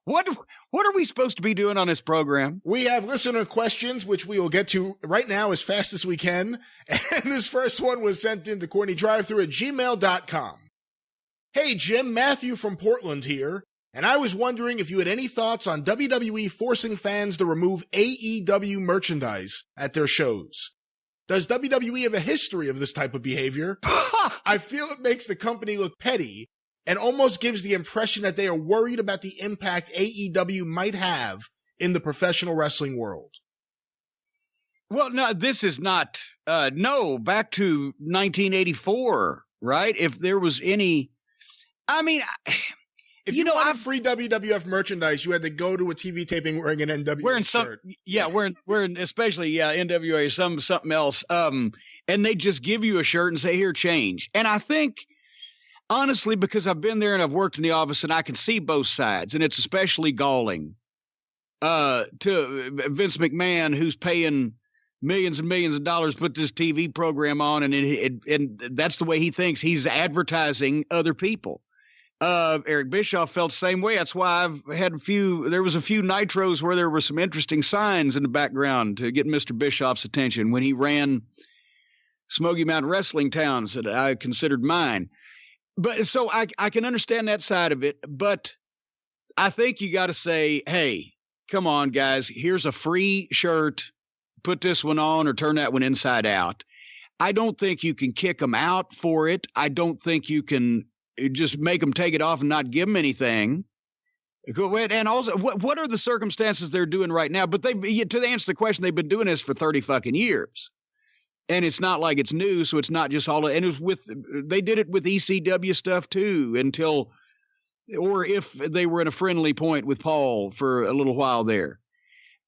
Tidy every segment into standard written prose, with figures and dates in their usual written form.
What are we supposed to be doing on this program? We have listener questions, which we will get to right now as fast as we can. And this first one was sent in to CornyDriveThru@gmail.com. Hey, Jim, Matthew from Portland here. And I was wondering if you had any thoughts on WWE forcing fans to remove AEW merchandise at their shows. Does WWE have a history of this type of behavior? I feel it makes the company look petty and almost gives the impression that they are worried about the impact AEW might have in the professional wrestling world. Well, no, this is not, back to 1984, right? If there was any, if you wanted free WWF merchandise, you had to go to a TV taping wearing an NWA shirt. Wearing especially NWA, something else. And they just give you a shirt and say, here, change. And I think, honestly, because I've been there and I've worked in the office and I can see both sides, and it's especially galling to Vince McMahon, who's paying millions and millions of dollars to put this TV program on, and that's the way he thinks. He's advertising other people. Eric Bischoff felt the same way. That's why I've had there was a few nitros where there were some interesting signs in the background to get Mr. Bischoff's attention when he ran Smoky Mountain Wrestling Towns that I considered mine. But so I can understand that side of it, but I think you got to say, hey, come on, guys, here's a free shirt. Put this one on or turn that one inside out. I don't think you can kick them out for it. I don't think you can just make them take it off and not give them anything. And also, what are the circumstances they're doing right now? But to answer the question, they've been doing this for 30 fucking years. And it's not like it's new, so it's not just all. And it was they did it with ECW stuff too or if they were in a friendly point with Paul for a little while there.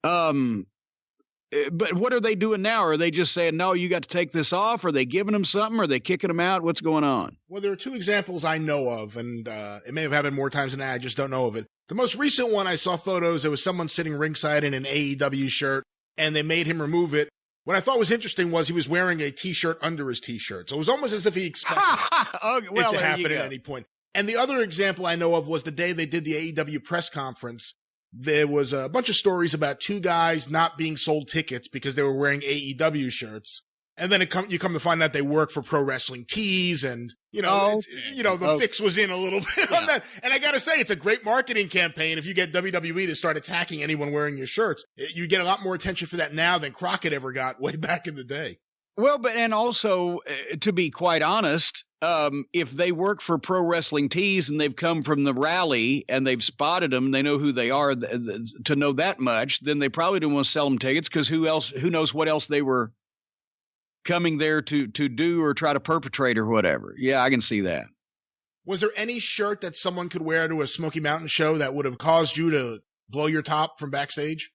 But what are they doing now? Are they just saying, no, you got to take this off? Are they giving them something? Are they kicking them out? What's going on? Well, there are two examples I know of, and it may have happened more times than I just don't know of it. The most recent one, I saw photos. There was someone sitting ringside in an AEW shirt, and they made him remove it. What I thought was interesting was he was wearing a T-shirt under his T-shirt. So it was almost as if he expected it to happen at any point. And the other example I know of was the day they did the AEW press conference. There was a bunch of stories about two guys not being sold tickets because they were wearing AEW shirts. And then you come to find out they work for Pro Wrestling Tees, and the fix was in a little bit on that. And I gotta say, it's a great marketing campaign. If you get WWE to start attacking anyone wearing your shirts, you get a lot more attention for that now than Crockett ever got way back in the day. Well, and also, to be quite honest, if they work for Pro Wrestling Tees and they've come from the rally and they've spotted them, they know who they are, to know that much, then they probably don't want to sell them tickets, because who knows what else they were coming there to do or try to perpetrate or whatever. Yeah, I can see that. Was there any shirt that someone could wear to a Smoky Mountain show that would have caused you to blow your top from backstage?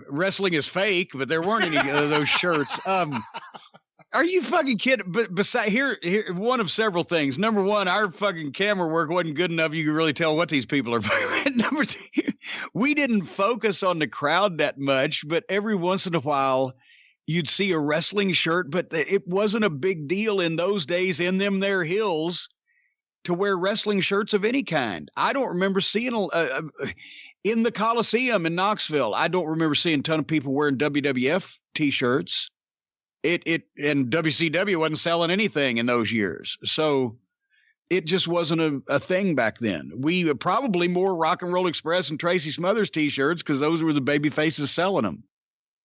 Wrestling is fake, but there weren't any of those shirts. Are you fucking kidding? But beside here, one of several things. Number one, our fucking camera work wasn't good enough. You could really tell what these people are. Number two, we didn't focus on the crowd that much, but every once in a while you'd see a wrestling shirt, but it wasn't a big deal in those days in them there hills to wear wrestling shirts of any kind. I don't remember seeing in the Coliseum in Knoxville. I don't remember seeing a ton of people wearing WWF T-shirts. And WCW wasn't selling anything in those years. So it just wasn't a thing back then. We probably more Rock and Roll Express and Tracy Smothers T-shirts because those were the baby faces selling them.